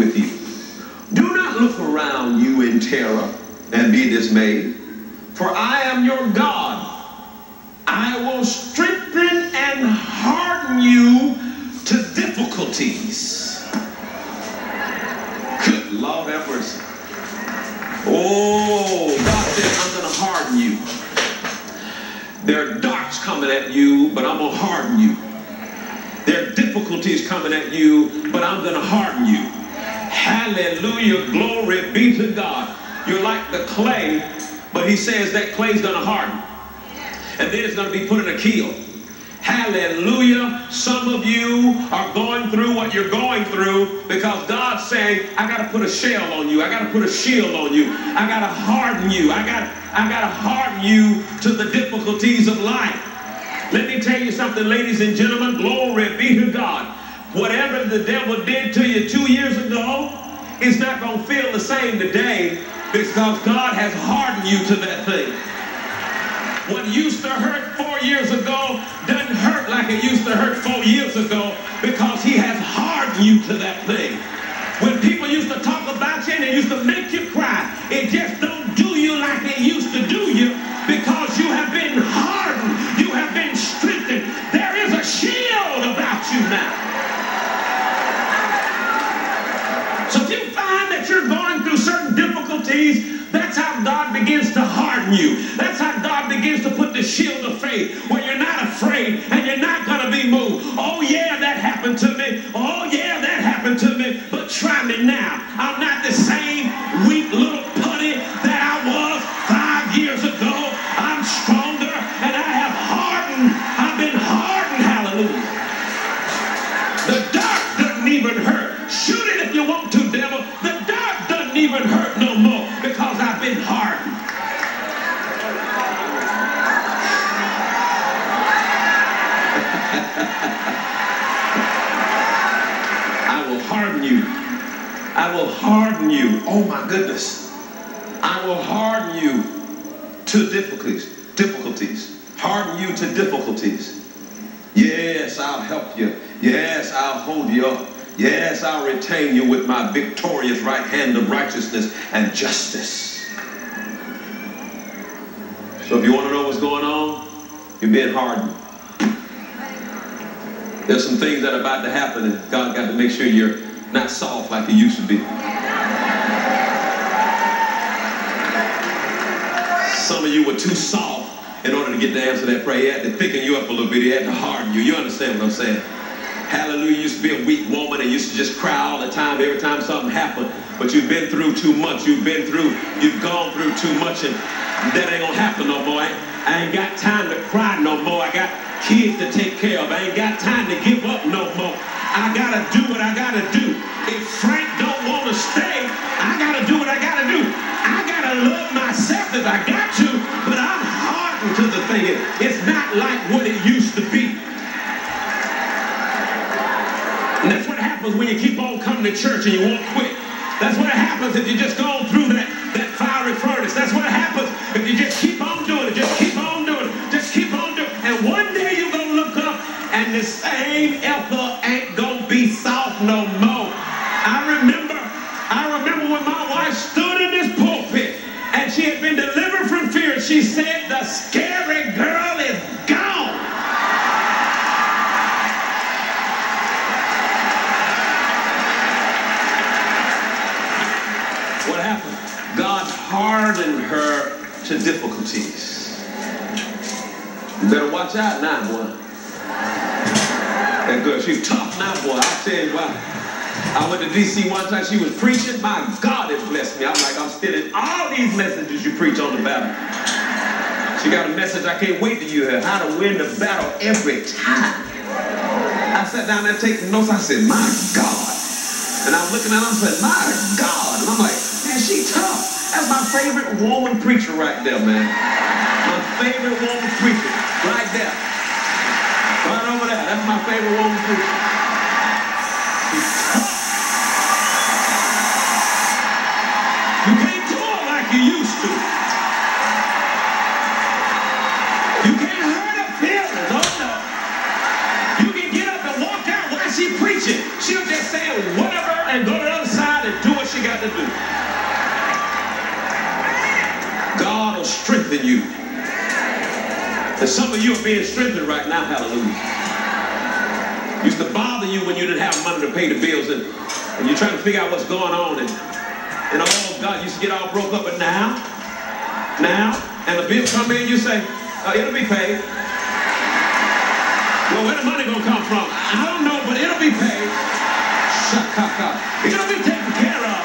with you. Do not look around you in terror and be dismayed, for I am your God. I will strengthen and harden you to difficulties. Good Lord have mercy. Oh, God said, I'm going to harden you. There are darts coming at you, but I'm going to harden you. There are difficulties coming at you, but I'm going to harden you. Hallelujah, glory be to God. You're like the clay, but he says that clay's going to harden. And then it's going to be put in a kiln. Hallelujah. Some of you are going through what you're going through because God's saying, I got to put a shell on you. I got to put a shield on you. I got to harden you. I got to harden you to the difficulties of life. Let me tell you something, ladies and gentlemen, glory be to God. Whatever the devil did to you 2 years ago, it's not going to feel the same today because God has hardened you to that thing. What used to hurt 4 years ago doesn't hurt like it used to hurt 4 years ago because he has hardened you to that thing. When people used to talk about you and they used to make you cry, it just don't do you like it used to do you because you have been hardened. You have been strengthened. There is a shield about you now. So if you find that you're going through certain difficulties, that's how God begins to harden you. That's how God begins to put the shield of faith where you're not afraid and you're not going to be moved. Oh yeah, that happened to me. Oh yeah, that happened to me. But try me now. I'm not the same weak little putty that I was 5 years ago. I'm stronger and I have hardened. I've been hardened. Hallelujah. The dark doesn't even hurt. Shoot it if you want to, devil. The dark doesn't even hurt no more because I've been hardened. I will harden you. I will harden you. Oh my goodness. I will harden you to difficulties. Harden you to difficulties. Yes, I'll help you. Yes, I'll hold you up. Yes, I'll retain you with my victorious right hand of righteousness and justice. So if you want to know what's going on, you're being hardened. There's some things that are about to happen and God got to make sure you're not soft like you used to be. Some of you were too soft in order to get the answer to that prayer. He had to thicken you up a little bit. He had to harden you. You understand what I'm saying? Hallelujah. You used to be a weak woman and used to just cry all the time every time something happened. But you've been through too much. You've gone through too much, and that ain't gonna happen no more. I ain't got time to cry no more. I got kids to take care of. I ain't got time to give up no more. I gotta do what I gotta do. If Frank don't want to stay, I gotta do what I gotta do. I gotta love myself if I got to, but I'm hardened to the thing. It's not like what it used to be. And that's what happens when you keep on coming to church and you won't quit. That's what happens if you just go through that fiery furnace. That's what happens if you just keep on doing it. Just keep on doing it. Just keep on doing it. And one day you're going to look up and the same Ethel ain't going to be soft no more. I remember when my wife stood in this pulpit and she had been delivered from fear. She said, the scary girl is gone. What happened? God hardened her to difficulties. You better watch out now, boy. That girl, she's tough now, boy. I'll tell you why. I went to D.C. one time, she was preaching. My God, it blessed me. I'm like, I'm stealing all these messages you preach on the battle. She got a message I can't wait to hear, how to win the battle every time. I sat down there taking notes. I said, my God. And I'm looking at her and I said, my God. And I'm like, man, she tough. That's my favorite woman preacher right there, man. My favorite woman preacher right there. Right over there. That's my favorite woman preacher. She's tough. You can't do it like you used to. You can't hurt her feelings. Oh no. You can get up and walk out while she's preaching. She'll just say whatever and go to the other side got to do. God will strengthen you. And some of you are being strengthened right now, hallelujah. Used to bother you when you didn't have money to pay the bills, and you're trying to figure out what's going on, and oh God, used to get all broke up, but now, and the bill come in, you say, it'll be paid. Well, where the money gonna come from? I don't know, but it'll be paid. Shakaka. It'll be taken care of.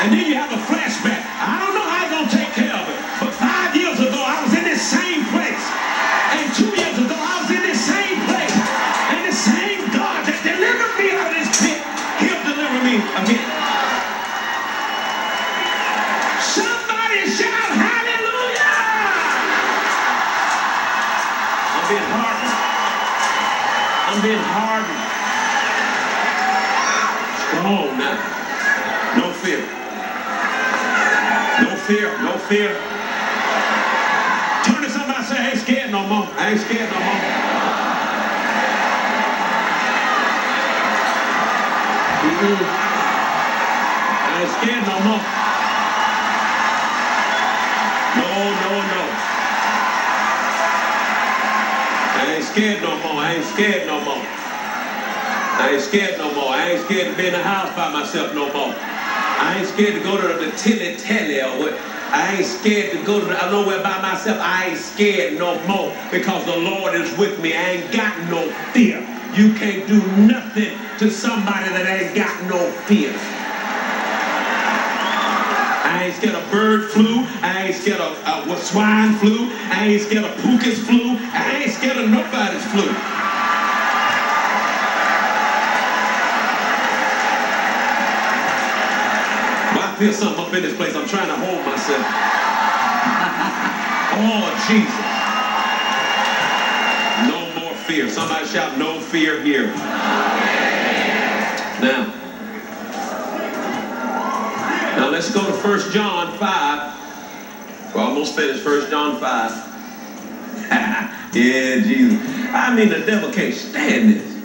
And then you have a flashback. I don't know how you're gonna take care of it, but 5 years ago, I was in this same place. And 2 years ago, I was in this same place. And the same God that delivered me out of this pit, he'll deliver me again. Somebody shout hallelujah! I'm being hardened. I'm being hardened. Strong now. No fear. No fear. No fear. Turn to somebody and say, I ain't scared no more. I ain't scared no more. I ain't scared no more. No. I ain't scared no more. I ain't scared no more. I ain't scared no more. I ain't scared to be in the house by myself no more. I ain't scared to go to the telly or what. I ain't scared to go to nowhere by myself. I ain't scared no more because the Lord is with me. I ain't got no fear. You can't do nothing to somebody that ain't got no fear. I ain't scared of bird flu. I ain't scared of swine flu. I ain't scared of Pooka's flu. I ain't scared of nobody's flu. Well, I feel something up in this place. I'm trying to hold myself. Oh, Jesus. No more fear. Somebody shout, no fear here. Now let's go to 1 John 5. We're almost finished. 1 John 5. Yeah, Jesus. I mean, the devil can't stand this.